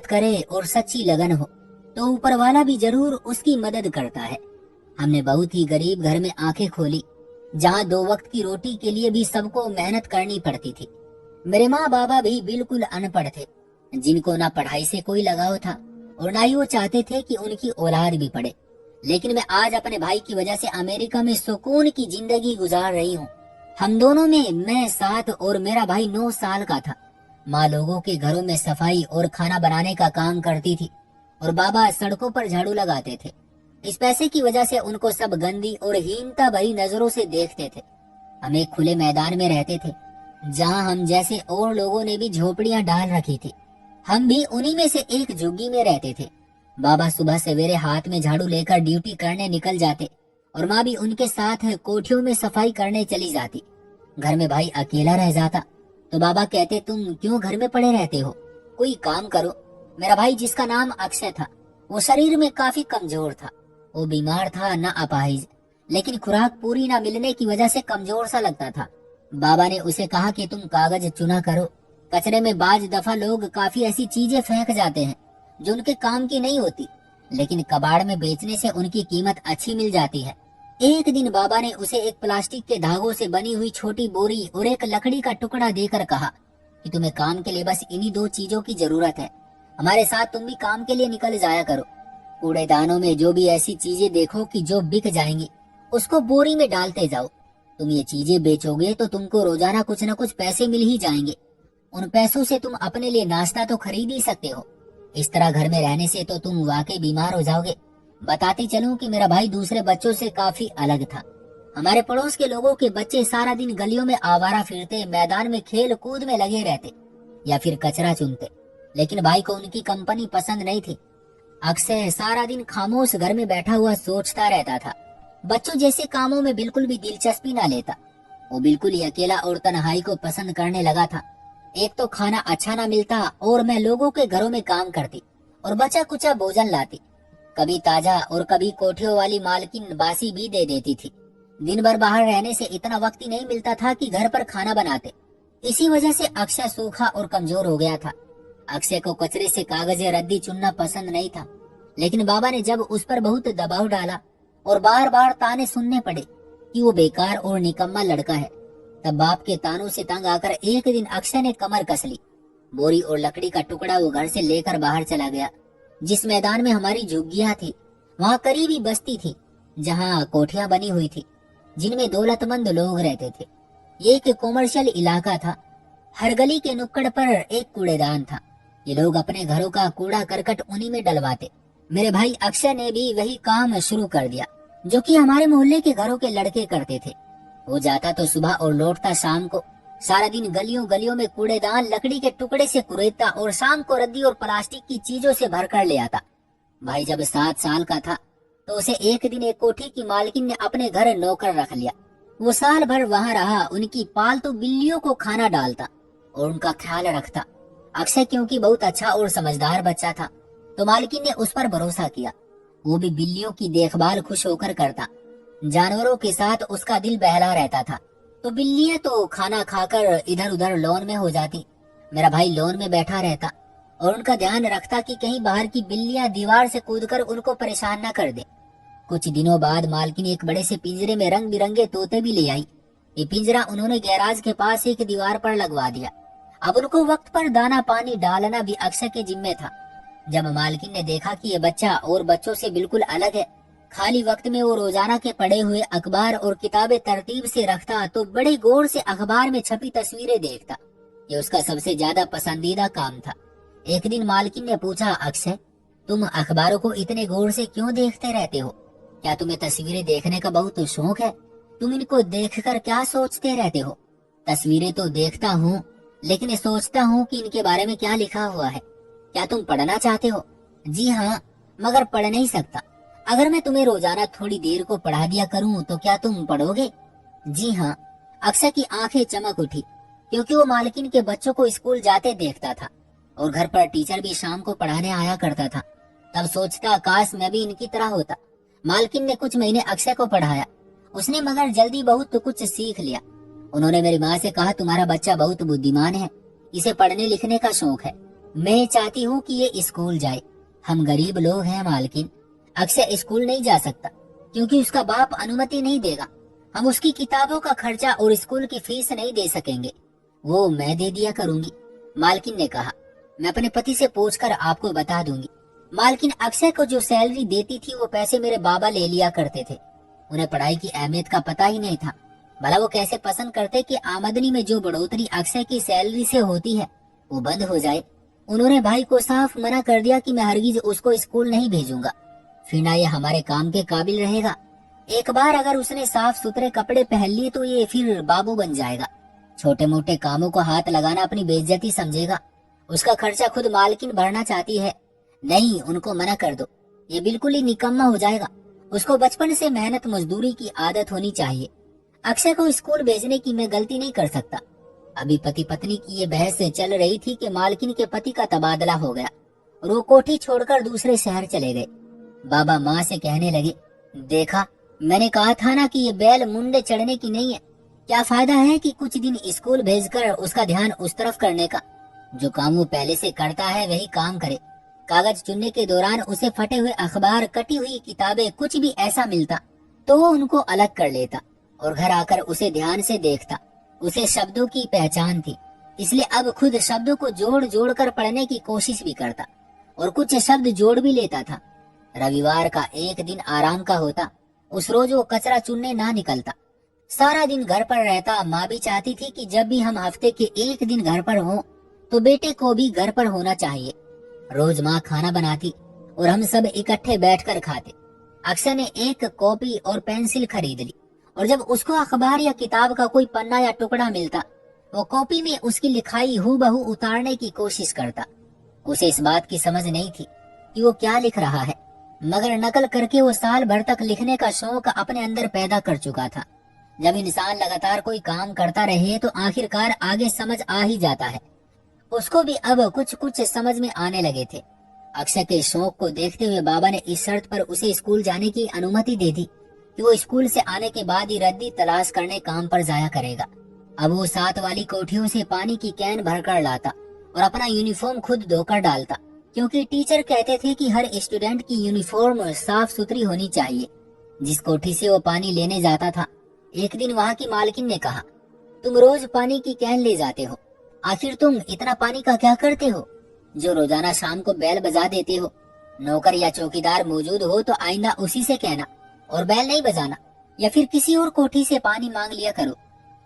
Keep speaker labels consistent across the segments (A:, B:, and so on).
A: मेहनत करे और सच्ची लगन हो तो ऊपर वाला भी जरूर उसकी मदद करता है। हमने बहुत ही गरीब घर में आंखें खोली, जहाँ 2 वक्त की रोटी के लिए भी सबको मेहनत करनी पड़ती थी। मेरे माँ बाबा भी बिल्कुल अनपढ़ थे, जिनको ना पढ़ाई से कोई लगाव था और ना ही वो चाहते थे कि उनकी औलाद भी पढ़े। लेकिन मैं आज अपने भाई की वजह से अमेरिका में सुकून की जिंदगी गुजार रही हूँ। हम दोनों में मैं 7 और मेरा भाई 9 साल का था। माँ लोगों के घरों में सफाई और खाना बनाने का काम करती थी और बाबा सड़कों पर झाड़ू लगाते थे। इस पैसे की वजह से उनको सब गंदी और हीनता भरी नजरों से देखते थे। हम एक खुले मैदान में रहते थे, जहाँ हम जैसे और लोगों ने भी झोपड़ियां डाल रखी थी। हम भी उन्हीं में से एक झुग्गी में रहते थे। बाबा सुबह सवेरे हाथ में झाड़ू लेकर ड्यूटी करने निकल जाते और माँ भी उनके साथ कोठियों में सफाई करने चली जाती। घर में भाई अकेला रह जाता तो बाबा कहते, तुम क्यों घर में पड़े रहते हो, कोई काम करो। मेरा भाई, जिसका नाम अक्षय था, वो शरीर में काफी कमजोर था। वो बीमार था, न अपाहिज, लेकिन खुराक पूरी न मिलने की वजह से कमजोर सा लगता था। बाबा ने उसे कहा कि तुम कागज चुना करो। कचरे में बाज दफा लोग काफी ऐसी चीजें फेंक जाते हैं जो उनके काम की नहीं होती, लेकिन कबाड़ में बेचने से उनकी कीमत अच्छी मिल जाती है। एक दिन बाबा ने उसे एक प्लास्टिक के धागों से बनी हुई छोटी बोरी और एक लकड़ी का टुकड़ा देकर कहा कि तुम्हें काम के लिए बस इन्हीं 2 चीजों की जरूरत है। हमारे साथ तुम भी काम के लिए निकल जाया करो। कूड़ेदानों में जो भी ऐसी चीजें देखो कि जो बिक जाएंगी, उसको बोरी में डालते जाओ। तुम ये चीजें बेचोगे तो तुमको रोजाना कुछ न कुछ पैसे मिल ही जाएंगे। उन पैसों से तुम अपने लिए नाश्ता तो खरीद ही सकते हो। इस तरह घर में रहने से तो तुम वाकई बीमार हो जाओगे। बताती चलूं कि मेरा भाई दूसरे बच्चों से काफी अलग था। हमारे पड़ोस के लोगों के बच्चे सारा दिन गलियों में आवारा फिरते, मैदान में खेल कूद में लगे रहते या फिर कचरा चुनते, लेकिन भाई को उनकी कंपनी पसंद नहीं थी। अक्सर सारा दिन खामोश घर में बैठा हुआ सोचता रहता था। बच्चों जैसे कामों में बिल्कुल भी दिलचस्पी न लेता। वो बिल्कुल ही अकेला और तन्हाई को पसंद करने लगा था। एक तो खाना अच्छा ना मिलता और मैं लोगों के घरों में काम करती और बचा कुचा भोजन लाती। कभी ताजा और कभी कोठियों वाली मालकिन बासी भी दे देती थी। दिन भर बाहर रहने से इतना वक्त ही नहीं मिलता था कि घर पर खाना बनाते। इसी वजह से अक्षय सूखा और कमजोर हो गया था। अक्षय को कचरे से कागज या रद्दी चुनना पसंद नहीं था, लेकिन बाबा ने जब उस पर बहुत दबाव डाला और बार बार ताने सुनने पड़े कि वो बेकार और निकम्मा लड़का है, तब बाप के तानों से तंग आकर एक दिन अक्षय ने कमर कस ली। बोरी और लकड़ी का टुकड़ा वो घर से लेकर बाहर चला गया। जिस मैदान में हमारी झुग्गियां थी, वहाँ करीबी बस्ती थी, जहाँ कोठियां बनी हुई थी, जिनमें दौलतमंद लोग रहते थे। ये एक कॉमर्शियल इलाका था। हर गली के नुक्कड़ पर एक कूड़ेदान था। ये लोग अपने घरों का कूड़ा करकट उन्हीं में डलवाते। मेरे भाई अक्षय ने भी वही काम शुरू कर दिया, जो कि हमारे मोहल्ले के घरों के लड़के करते थे। वो जाता तो सुबह और लौटता शाम को। सारा दिन गलियों गलियों में कूड़ेदान लकड़ी के टुकड़े से कुरेदता और शाम को रद्दी और प्लास्टिक की चीजों से भर कर ले आता। भाई जब 7 साल का था तो उसे एक दिन एक कोठी की मालकिन ने अपने घर नौकर रख लिया। वो साल भर वहाँ रहा, उनकी पालतू बिल्लियों को खाना डालता और उनका ख्याल रखता। अक्षय क्योंकि बहुत अच्छा और समझदार बच्चा था, तो मालकिन ने उस पर भरोसा किया। वो भी बिल्लियों की देखभाल खुश होकर करता। जानवरों के साथ उसका दिल बहला रहता था। तो बिल्लियां तो खाना खाकर इधर उधर लॉन में हो जाती। मेरा भाई लॉन में बैठा रहता और उनका ध्यान रखता कि कहीं बाहर की बिल्लियां दीवार से कूदकर उनको परेशान न कर दे। कुछ दिनों बाद मालकिन एक बड़े से पिंजरे में रंग बिरंगे तोते भी ले आई। ये पिंजरा उन्होंने गैराज के पास एक दीवार पर लगवा दिया। अब उनको वक्त पर दाना पानी डालना भी अक्षय के जिम्मे था। जब मालकिन ने देखा कि ये बच्चा और बच्चों से बिल्कुल अलग है, खाली वक्त में वो रोजाना के पढ़े हुए अखबार और किताबें तरतीब से रखता तो बड़े गौर से अखबार में छपी तस्वीरें देखता। ये उसका सबसे ज्यादा पसंदीदा काम था। एक दिन मालकिन ने पूछा, अक्षय, तुम अखबारों को इतने गौर से क्यों देखते रहते हो? क्या तुम्हें तस्वीरें देखने का बहुत शौक है? तुम इनको देखकर क्या सोचते रहते हो? तस्वीरें तो देखता हूँ, लेकिन सोचता हूँ कि इनके बारे में क्या लिखा हुआ है। क्या तुम पढ़ना चाहते हो? जी हाँ, मगर पढ़ नहीं सकता। अगर मैं तुम्हें रोजाना थोड़ी देर को पढ़ा दिया करूँ तो क्या तुम पढ़ोगे? जी हाँ। अक्षय की आंखें चमक उठी, क्योंकि वो मालकिन के बच्चों को स्कूल जाते देखता था और घर पर टीचर भी शाम को पढ़ाने आया करता था। तब सोचता, काश मैं भी इनकी तरह होता। मालकिन ने कुछ महीने अक्षय को पढ़ाया। उसने मगर जल्दी बहुत तो कुछ सीख लिया। उन्होंने मेरी माँ से कहा, तुम्हारा बच्चा बहुत बुद्धिमान है, इसे पढ़ने लिखने का शौक है। मैं चाहती हूँ कि ये स्कूल जाए। हम गरीब लोग हैं मालकिन। अक्षय स्कूल नहीं जा सकता क्योंकि उसका बाप अनुमति नहीं देगा। हम उसकी किताबों का खर्चा और स्कूल की फीस नहीं दे सकेंगे। वो मैं दे दिया करूंगी, मालकिन ने कहा। मैं अपने पति से पूछकर आपको बता दूंगी। मालकिन, अक्षय को जो सैलरी देती थी वो पैसे मेरे बाबा ले लिया करते थे। उन्हें पढ़ाई की अहमियत का पता ही नहीं था। भला वो कैसे पसंद करते कि आमदनी में जो बढ़ोतरी अक्षय की सैलरी से होती है वो बंद हो जाए। उन्होंने भाई को साफ मना कर दिया कि मैं हरगिज उसको स्कूल नहीं भेजूंगा। फिर ना ये हमारे काम के काबिल रहेगा। एक बार अगर उसने साफ सुथरे कपड़े पहन लिए तो ये फिर बाबू बन जाएगा। छोटे मोटे कामों को हाथ लगाना अपनी बेइज्जती समझेगा। उसका खर्चा खुद मालकिन भरना चाहती है। नहीं, उनको मना कर दो। ये बिल्कुल ही निकम्मा हो जाएगा। उसको बचपन से मेहनत मजदूरी की आदत होनी चाहिए। अक्षय को स्कूल भेजने की मैं गलती नहीं कर सकता। अभी पति पत्नी की ये बहस चल रही थी कि मालकिन के पति का तबादला हो गया और वो कोठी छोड़कर दूसरे शहर चले गए। बाबा माँ से कहने लगे, देखा, मैंने कहा था ना कि ये बैल मुंडे चढ़ने की नहीं है। क्या फायदा है कि कुछ दिन स्कूल भेजकर उसका ध्यान उस तरफ करने का। जो काम वो पहले से करता है वही काम करे। कागज चुनने के दौरान उसे फटे हुए अखबार, कटी हुई किताबें, कुछ भी ऐसा मिलता तो वो उनको अलग कर लेता और घर आकर उसे ध्यान से देखता। उसे शब्दों की पहचान थी, इसलिए अब खुद शब्दों को जोड़ जोड़ कर पढ़ने की कोशिश भी करता और कुछ शब्द जोड़ भी लेता था। रविवार का एक दिन आराम का होता। उस रोज वो कचरा चुनने ना निकलता, सारा दिन घर पर रहता। माँ भी चाहती थी कि जब भी हम हफ्ते के एक दिन घर पर हों तो बेटे को भी घर पर होना चाहिए। रोज माँ खाना बनाती और हम सब इकट्ठे बैठकर खाते। अक्षय ने एक कॉपी और पेंसिल खरीद ली और जब उसको अखबार या किताब का कोई पन्ना या टुकड़ा मिलता वो कॉपी में उसकी लिखाई हूबहू उतारने की कोशिश करता। उसे इस बात की समझ नहीं थी कि वो क्या लिख रहा है, मगर नकल करके वो साल भर तक लिखने का शौक अपने अंदर पैदा कर चुका था। जब इंसान लगातार कोई काम करता रहे तो आखिरकार आगे समझ आ ही जाता है। उसको भी अब कुछ कुछ समझ में आने लगे थे। अक्षय के शौक को देखते हुए बाबा ने इस शर्त पर उसे स्कूल जाने की अनुमति दे दी कि वो स्कूल से आने के बाद ही रद्दी तलाश करने काम पर जाया करेगा। अब वो साथ वाली कोठियों से पानी की कैन भरकर लाता और अपना यूनिफॉर्म खुद धोकर डालता, क्योंकि टीचर कहते थे कि हर स्टूडेंट की यूनिफॉर्म साफ सुथरी होनी चाहिए। जिस कोठी से वो पानी लेने जाता था, एक दिन वहाँ की मालकिन ने कहा, तुम रोज पानी की कैन ले जाते हो, आखिर तुम इतना पानी का क्या करते हो जो रोजाना शाम को बैल बजा देते हो। नौकर या चौकीदार मौजूद हो तो आइंदा उसी से कहना और बैल नहीं बजाना, या फिर किसी और कोठी से पानी मांग लिया करो।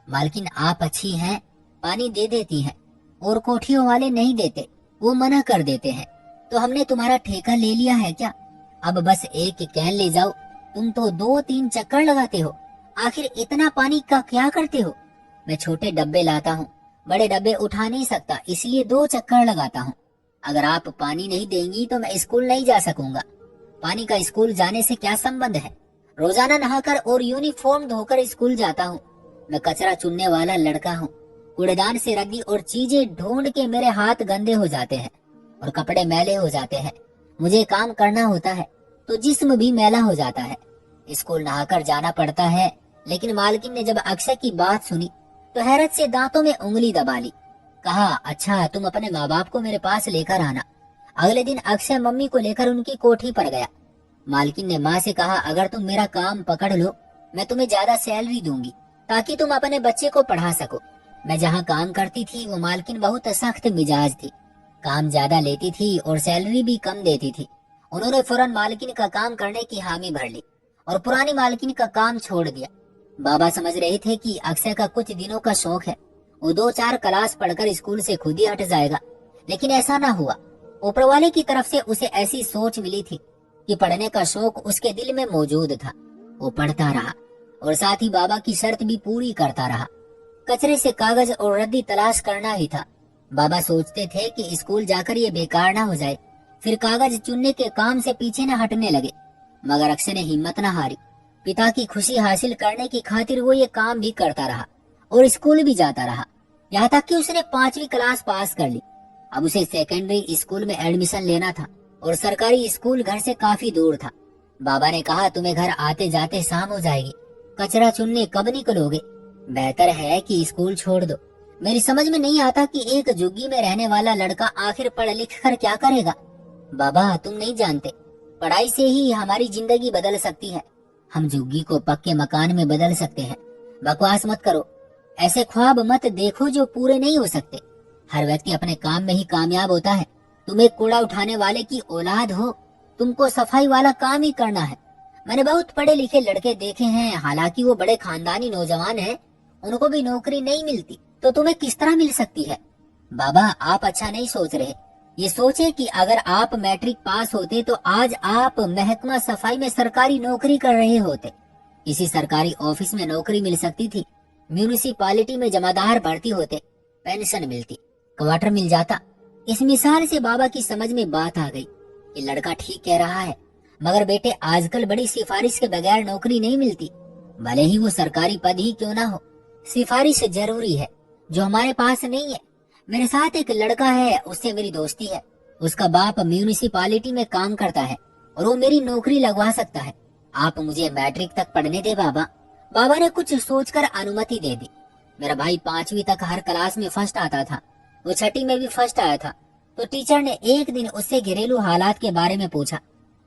A: मालकिन आप अच्छी हैं, पानी दे देती हैं, और कोठियों वाले नहीं देते, वो मना कर देते हैं। तो हमने तुम्हारा ठेका ले लिया है क्या? अब बस एक कैन ले जाओ, तुम तो 2-3 चक्कर लगाते हो। आखिर इतना पानी का क्या करते हो? मैं छोटे डब्बे लाता हूँ, बड़े डब्बे उठा नहीं सकता, इसलिए 2 चक्कर लगाता हूँ। अगर आप पानी नहीं देंगी तो मैं स्कूल नहीं जा सकूंगा। पानी का स्कूल जाने से क्या संबंध है? रोजाना नहाकर और यूनिफॉर्म धोकर स्कूल जाता हूँ। मैं कचरा चुनने वाला लड़का हूँ। कूड़ेदान से रद्दी और चीजें ढूंढ के मेरे हाथ गंदे हो जाते हैं और कपड़े मैले हो जाते हैं। मुझे काम करना होता है तो जिस्म भी मैला हो जाता है। स्कूल नहाकर जाना पड़ता है। लेकिन मालकिन ने जब अक्षय की बात सुनी तो हैरत से दांतों में उंगली दबा ली। कहा, अच्छा, तुम अपने माँ बाप को मेरे पास लेकर आना। अगले दिन अक्षय मम्मी को लेकर उनकी कोठी पर गया। मालकिन ने माँ से कहा, अगर तुम मेरा काम पकड़ लो मैं तुम्हें ज्यादा सैलरी दूंगी ताकि तुम अपने बच्चे को पढ़ा सको। मैं जहाँ काम करती थी वो मालकिन बहुत सख्त मिजाज थी, काम ज्यादा लेती थी और सैलरी भी कम देती थी। उन्होंने फौरन मालकिन का काम करने की हामी भर ली और पुरानी मालकिन का काम छोड़ दिया। बाबा समझ रहे थे कि अक्षय का कुछ दिनों का शौक है, वो 2-4 क्लास पढ़कर स्कूल से खुद ही हट जाएगा, लेकिन ऐसा ना हुआ। ऊपर वाले की तरफ से उसे ऐसी सोच मिली थी कि पढ़ने का शौक उसके दिल में मौजूद था। वो पढ़ता रहा और साथ ही बाबा की शर्त भी पूरी करता रहा। कचरे से कागज और रद्दी तलाश करना ही था। बाबा सोचते थे कि स्कूल जाकर ये बेकार ना हो जाए, फिर कागज चुनने के काम से पीछे न हटने लगे। मगर अक्षय ने हिम्मत न हारी। पिता की खुशी हासिल करने की खातिर वो ये काम भी करता रहा और स्कूल भी जाता रहा, यहाँ तक कि उसने 5वीं क्लास पास कर ली। अब उसे सेकेंडरी स्कूल में एडमिशन लेना था और सरकारी स्कूल घर से काफी दूर था। बाबा ने कहा, तुम्हें घर आते जाते शाम हो जाएगी, कचरा चुनने कब निकलोगे? बेहतर है कि स्कूल छोड़ दो। मेरी समझ में नहीं आता कि एक झुग्गी में रहने वाला लड़का आखिर पढ़ लिख कर क्या करेगा। बाबा तुम नहीं जानते, पढ़ाई से ही हमारी जिंदगी बदल सकती है। हम झुग्गी को पक्के मकान में बदल सकते हैं। बकवास मत करो, ऐसे ख्वाब मत देखो जो पूरे नहीं हो सकते। हर व्यक्ति अपने काम में ही कामयाब होता है। तुम एक कूड़ा उठाने वाले की औलाद हो, तुमको सफाई वाला काम ही करना है। मैंने बहुत पढ़े लिखे लड़के देखे हैं, हालांकि वो बड़े खानदानी नौजवान हैं, उनको भी नौकरी नहीं मिलती, तो तुम्हें किस तरह मिल सकती है। बाबा आप अच्छा नहीं सोच रहे। ये सोचे कि अगर आप मैट्रिक पास होते तो आज आप महकमा सफाई में सरकारी नौकरी कर रहे होते। किसी सरकारी ऑफिस में नौकरी मिल सकती थी, म्यूनिसिपालिटी में जमादार भर्ती होते, पेंशन मिलती, क्वार्टर मिल जाता। इस मिसाल से बाबा की समझ में बात आ गई कि लड़का ठीक कह रहा है। मगर बेटे आजकल बड़ी सिफारिश के बगैर नौकरी नहीं मिलती, भले ही वो सरकारी पद ही क्यों ना हो। सिफारिश जरूरी है, जो हमारे पास नहीं है। मेरे साथ एक लड़का है, उससे मेरी दोस्ती है। उसका बाप म्यूनिसिपालिटी में काम करता है और वो मेरी नौकरी लगवा सकता है। आप मुझे मैट्रिक तक पढ़ने दे बाबा। बाबा ने कुछ सोचकर अनुमति दे दी। मेरा भाई 5वीं तक हर क्लास में फर्स्ट आता था, वो 6ठी में भी फर्स्ट आया था। तो टीचर ने एक दिन उससे घरेलू हालात के बारे में पूछा।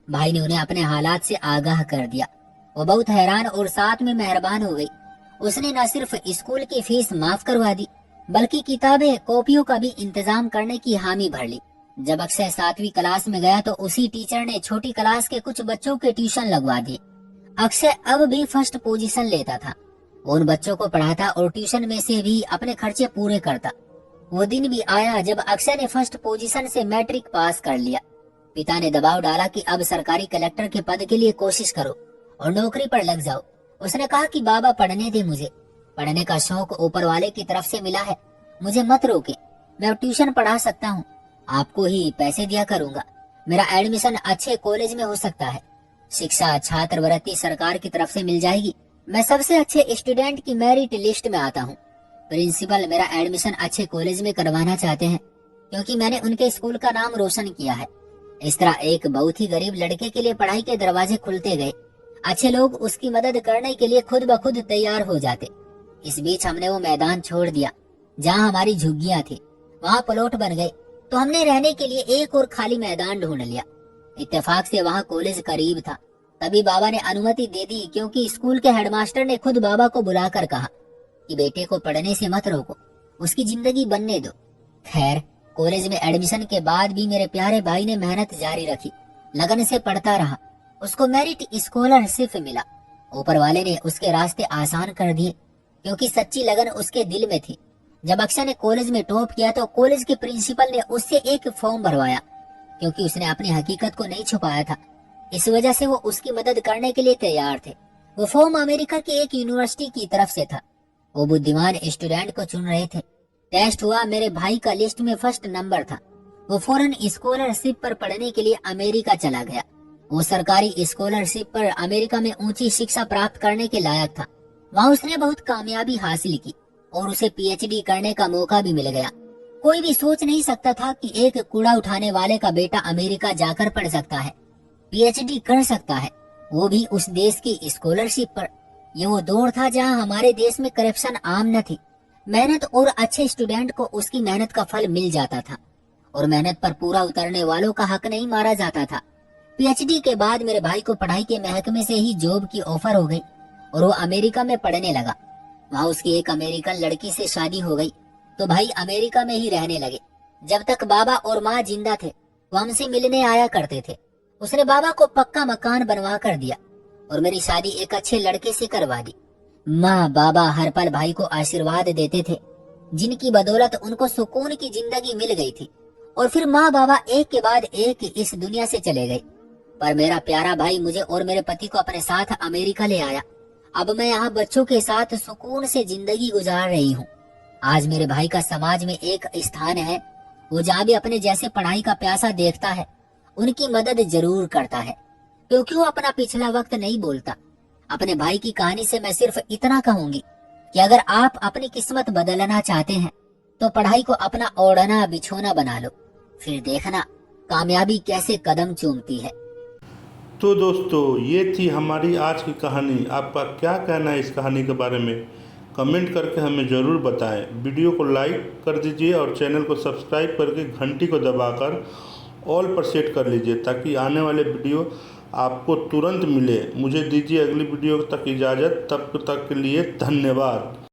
A: भाई ने उन्हें अपने हालात से आगाह कर दिया। वो बहुत हैरान और साथ में मेहरबान हो गई। उसने न सिर्फ स्कूल की फीस माफ करवा दी, बल्कि किताबें कॉपियों का भी इंतजाम करने की हामी भर ली। जब अक्षय 7वीं क्लास में गया तो उसी टीचर ने छोटी क्लास के कुछ बच्चों के ट्यूशन लगवा दिए। अक्षय अब भी फर्स्ट पोजीशन लेता था। वो उन बच्चों को पढ़ाता और ट्यूशन में से भी अपने खर्चे पूरे करता। वो दिन भी आया जब अक्षय ने फर्स्ट पोजीशन से मैट्रिक पास कर लिया। पिता ने दबाव डाला कि अब सरकारी कलेक्टर के पद के लिए कोशिश करो और नौकरी पर लग जाओ। उसने कहा कि बाबा पढ़ने दे, मुझे पढ़ने का शौक ऊपर वाले की तरफ से मिला है, मुझे मत रोके, मैं ट्यूशन पढ़ा सकता हूँ, आपको ही पैसे दिया करूंगा, मेरा एडमिशन अच्छे कॉलेज में हो सकता है, शिक्षा छात्रवृत्ति सरकार की तरफ से मिल जाएगी, मैं सबसे अच्छे स्टूडेंट की मेरिट लिस्ट में आता हूँ। प्रिंसिपल मेरा एडमिशन अच्छे कॉलेज में करवाना चाहते हैं क्योंकि मैंने उनके स्कूल का नाम रोशन किया है। इस तरह एक बहुत ही गरीब लड़के के लिए पढ़ाई के दरवाजे खुलते गए। अच्छे लोग उसकी मदद करने के लिए खुद ब खुद तैयार हो जाते। इस बीच हमने वो मैदान छोड़ दिया जहाँ हमारी झुग्गियां थी, वहाँ प्लॉट बन गए, तो हमने रहने के लिए एक और खाली मैदान ढूंढ लिया। इत्तेफाक से वहाँ कॉलेज करीब था। तभी बाबा ने अनुमति दे दी क्योंकि स्कूल के हेडमास्टर ने खुद बाबा को बुलाकर कहा कि बेटे को पढ़ने से मत रोको, उसकी जिंदगी बनने दो। खैर कॉलेज में एडमिशन के बाद भी मेरे प्यारे भाई ने मेहनत जारी रखी, लगन से पढ़ता रहा। उसको मेरिट स्कॉलरशिप मिला। ऊपर वाले ने उसके रास्ते आसान कर दिए क्योंकि सच्ची लगन उसके दिल में थी। जब अक्षय ने कॉलेज में टॉप किया तो कॉलेज के प्रिंसिपल ने उससे एक फॉर्म भरवाया क्योंकि उसने अपनी हकीकत को नहीं छुपाया था। इस वजह से वो उसकी मदद करने के लिए तैयार थे। वो फॉर्म अमेरिका की एक यूनिवर्सिटी की तरफ से था। वो बुद्धिमान स्टूडेंट को चुन रहे थे। टेस्ट हुआ, मेरे भाई का लिस्ट में फर्स्ट नंबर था। वो फौरन स्कॉलरशिप पर पढ़ने के लिए अमेरिका चला गया। वो सरकारी स्कॉलरशिप पर अमेरिका में ऊंची शिक्षा प्राप्त करने के लायक था। वहाँ उसने बहुत कामयाबी हासिल की और उसे पीएचडी करने का मौका भी मिल गया। कोई भी सोच नहीं सकता था कि एक कूड़ा उठाने वाले का बेटा अमेरिका जाकर पढ़ सकता है, पीएचडी कर सकता है, वो भी उस देश की स्कॉलरशिप पर। ये वो दौर था जहाँ हमारे देश में करप्शन आम न थी। मेहनत और अच्छे स्टूडेंट को उसकी मेहनत का फल मिल जाता था और मेहनत पर पूरा उतरने वालों का हक नहीं मारा जाता था। पीएचडी के बाद मेरे भाई को पढ़ाई के महकमे से ही जॉब की ऑफर हो गई और वो अमेरिका में पढ़ने लगा। वहाँ उसकी एक अमेरिकन लड़की से शादी हो गई तो भाई अमेरिका में ही रहने लगे। जब तक बाबा और माँ जिंदा थे वो हमसे मिलने आया करते थे। उसने बाबा को पक्का मकान बनवा कर दिया और मेरी शादी एक अच्छे लड़के से करवा दी। माँ बाबा हर पल भाई को आशीर्वाद देते थे, जिनकी बदौलत उनको सुकून की जिंदगी मिल गई थी। और फिर माँ बाबा एक के बाद एक इस दुनिया से चले गए, पर मेरा प्यारा भाई मुझे और मेरे पति को अपने साथ अमेरिका ले आया। अब मैं यहाँ बच्चों के साथ सुकून से जिंदगी गुजार रही हूँ। आज मेरे भाई का समाज में एक स्थान है। वो जहाँ भी अपने जैसे पढ़ाई का प्यासा देखता है उनकी मदद जरूर करता है, क्योंकि वो अपना पिछला वक्त नहीं बोलता। अपने भाई की कहानी से मैं सिर्फ इतना कहूंगी कि अगर आप अपनी किस्मत बदलना चाहते हैं तो पढ़ाई को अपना ओढ़ना बिछोना बना लो, फिर देखना कामयाबी कैसे कदम चूमती है।
B: तो दोस्तों ये थी हमारी आज की कहानी। आपका क्या कहना है इस कहानी के बारे में कमेंट करके हमें ज़रूर बताएं। वीडियो को लाइक कर दीजिए और चैनल को सब्सक्राइब करके घंटी को दबाकर ऑल पर सेट कर लीजिए ताकि आने वाले वीडियो आपको तुरंत मिले। मुझे दीजिए अगली वीडियो तक इजाज़त, तब तक के लिए धन्यवाद।